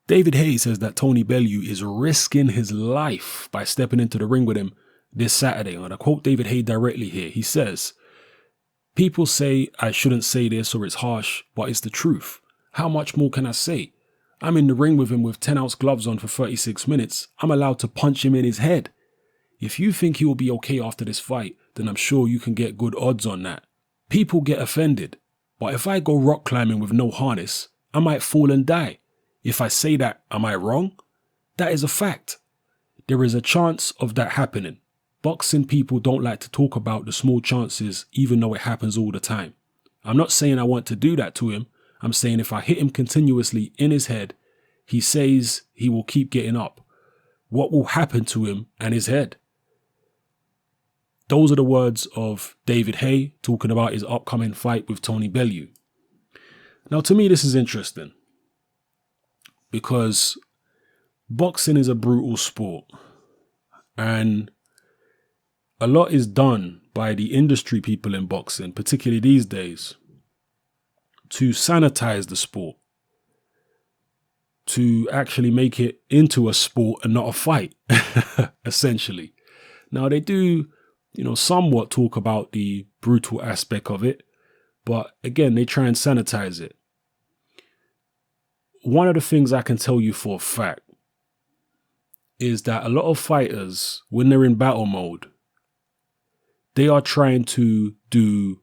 David Haye says that Tony Bellew is risking his life by stepping into the ring with him this Saturday. And I quote David Haye directly here. He says, "People say I shouldn't say this or it's harsh, but it's the truth. How much more can I say? I'm in the ring with him with 10-ounce gloves on for 36 minutes. I'm allowed to punch him in his head. If you think he will be okay after this fight, then I'm sure you can get good odds on that. People get offended, but if I go rock climbing with no harness, I might fall and die. If I say that, am I wrong? That is a fact. There is a chance of that happening. Boxing people don't like to talk about the small chances, even though it happens all the time. I'm not saying I want to do that to him. I'm saying if I hit him continuously in his head, he says he will keep getting up. What will happen to him and his head?" Those are the words of David Haye talking about his upcoming fight with Tony Bellew. Now, to me, this is interesting because boxing is a brutal sport, and a lot is done by the industry people in boxing, particularly these days, to sanitize the sport, to actually make it into a sport and not a fight, essentially. Now, they do, somewhat talk about the brutal aspect of it, but again, they try and sanitize it. One of the things I can tell you for a fact is that a lot of fighters, when they're in battle mode, they are trying to do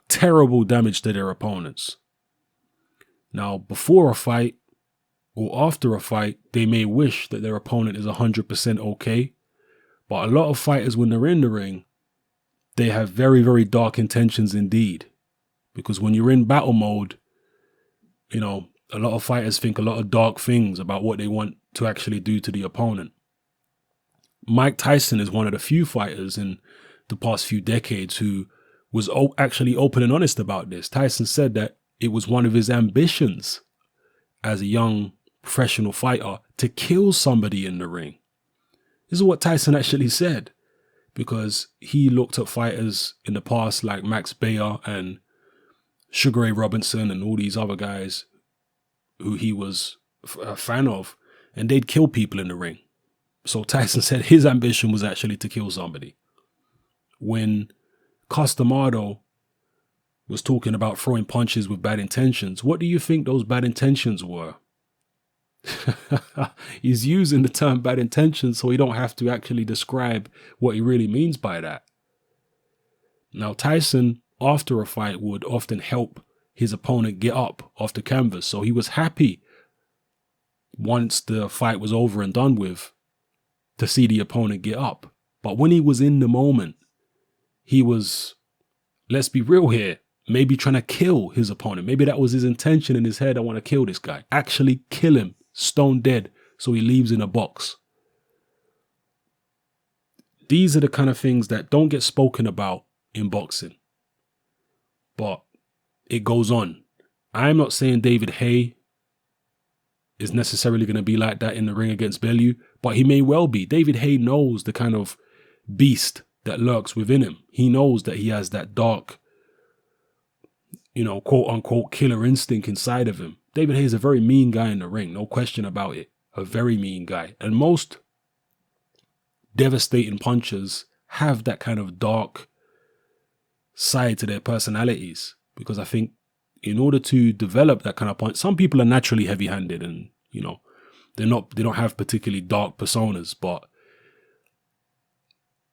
terrible damage to their opponents. Now, before a fight or after a fight, they may wish that their opponent is 100% okay. But a lot of fighters, when they're in the ring, they have very, very dark intentions indeed. Because when you're in battle mode, a lot of fighters think a lot of dark things about what they want to actually do to the opponent. Mike Tyson is one of the few fighters in the past few decades who was actually open and honest about this. Tyson said that it was one of his ambitions as a young professional fighter to kill somebody in the ring. This is what Tyson actually said, because he looked at fighters in the past like Max Baer and Sugar Ray Robinson and all these other guys who he was a fan of, and they'd kill people in the ring. So Tyson said his ambition was actually to kill somebody. When Costamado was talking about throwing punches with bad intentions, what do you think those bad intentions were? He's using the term bad intentions so he don't have to actually describe what he really means by that. Now, Tyson, after a fight, would often help his opponent get up off the canvas. So he was happy once the fight was over and done with to see the opponent get up. But when he was in the moment, he was, let's be real here, maybe trying to kill his opponent. Maybe that was his intention in his head. I want to kill this guy. Actually kill him, stone dead, so he leaves in a box. These are the kind of things that don't get spoken about in boxing. But it goes on. I'm not saying David Haye is necessarily going to be like that in the ring against Bellew, but he may well be. David Haye knows the kind of beast that lurks within him. He knows that he has that dark, quote unquote killer instinct inside of him. David Haye is a very mean guy in the ring, no question about it. A very mean guy. And most devastating punchers have that kind of dark side to their personalities, because I think in order to develop that kind of punch, some people are naturally heavy-handed and they don't have particularly dark personas, but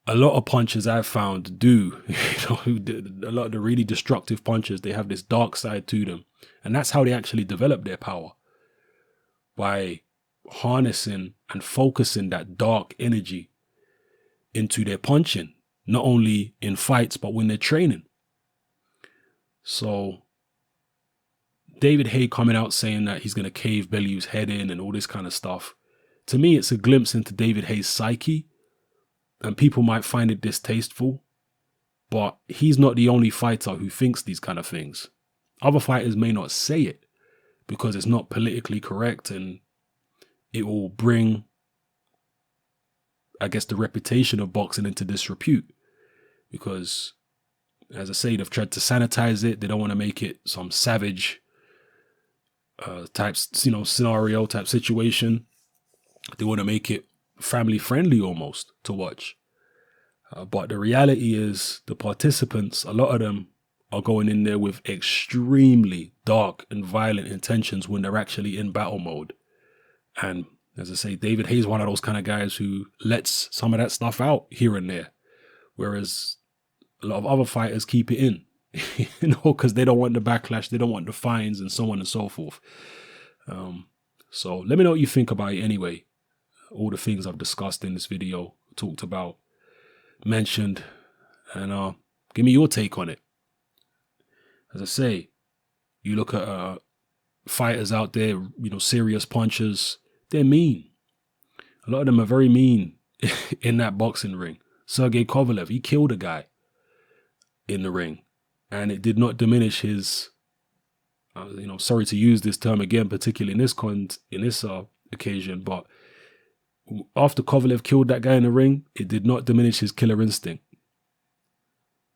a lot of punchers I've found do, a lot of the really destructive punchers, they have this dark side to them, and that's how they actually develop their power, by harnessing and focusing that dark energy into their punching, not only in fights, but when they're training. So David Haye coming out saying that he's going to cave Bellew's head in and all this kind of stuff, to me, it's a glimpse into David Haye's psyche, and people might find it distasteful, but he's not the only fighter who thinks these kind of things. Other fighters may not say it because it's not politically correct and it will bring, I guess, the reputation of boxing into disrepute, because, as I say, they've tried to sanitize it. They don't want to make it some savage, scenario type situation. They want to make it family friendly almost to watch. But the reality is the participants, a lot of them are going in there with extremely dark and violent intentions when they're actually in battle mode. And as I say, David Haye's one of those kind of guys who lets some of that stuff out here and there. Whereas a lot of other fighters keep it in, because they don't want the backlash, they don't want the fines and so on and so forth. So let me know what you think about it anyway. All the things I've discussed in this video, talked about, mentioned, and give me your take on it. As I say, you look at fighters out there, serious punchers, they're mean. A lot of them are very mean in that boxing ring. Sergey Kovalev, he killed a guy in the ring, and it did not diminish his, sorry to use this term again, particularly in this occasion, but after Kovalev killed that guy in the ring, it did not diminish his killer instinct.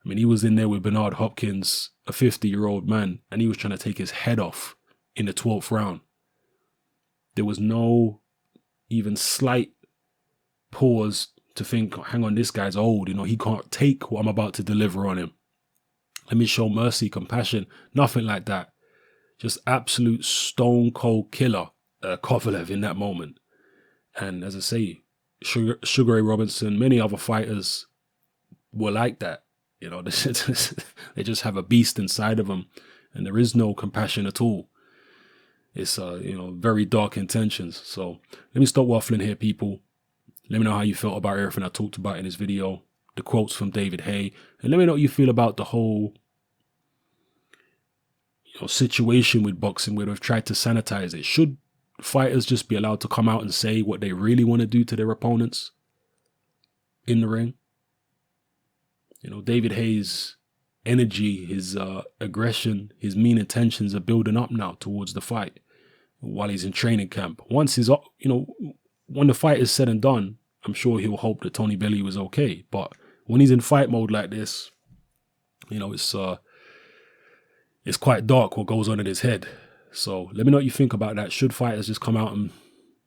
I mean, he was in there with Bernard Hopkins, a 50-year-old man, and he was trying to take his head off in the 12th round. There was no even slight pause to think, hang on, this guy's old, he can't take what I'm about to deliver on him. Let me show mercy, compassion, nothing like that. Just absolute stone cold killer, Kovalev in that moment. And as I say, Sugar Ray Robinson, many other fighters were like that. They just have a beast inside of them, and there is no compassion at all. It's very dark intentions. So let me stop waffling here, people. Let me know how you felt about everything I talked about in this video, the quotes from David Haye, and let me know what you feel about the whole situation with boxing where they've tried to sanitize it. Should fighters just be allowed to come out and say what they really want to do to their opponents in the ring? David Haye's energy, his aggression, his mean intentions are building up now towards the fight while he's in training camp. Once he's, when the fight is said and done, I'm sure he'll hope that Tony Bellew is okay. But when he's in fight mode like this, it's quite dark what goes on in his head. So let me know what you think about that. Should fighters just come out and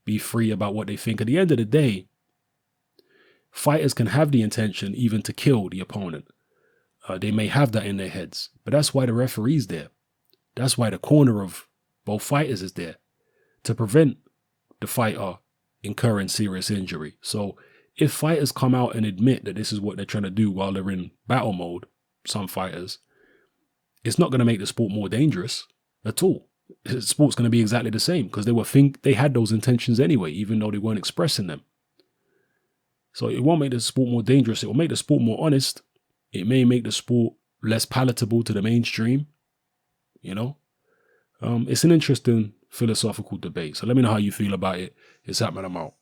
be free about what they think? At the end of the day, fighters can have the intention even to kill the opponent. They may have that in their heads, but that's why the referee's there. That's why the corner of both fighters is there, to prevent the fighter incurring serious injury. So if fighters come out and admit that this is what they're trying to do while they're in battle mode, some fighters, it's not going to make the sport more dangerous at all. The sport's going to be exactly the same because they had those intentions anyway, even though they weren't expressing them. So it won't make the sport more dangerous. It will make the sport more honest. It may make the sport less palatable to the mainstream. It's an interesting philosophical debate. So let me know how you feel about it. It's happening. I'm out.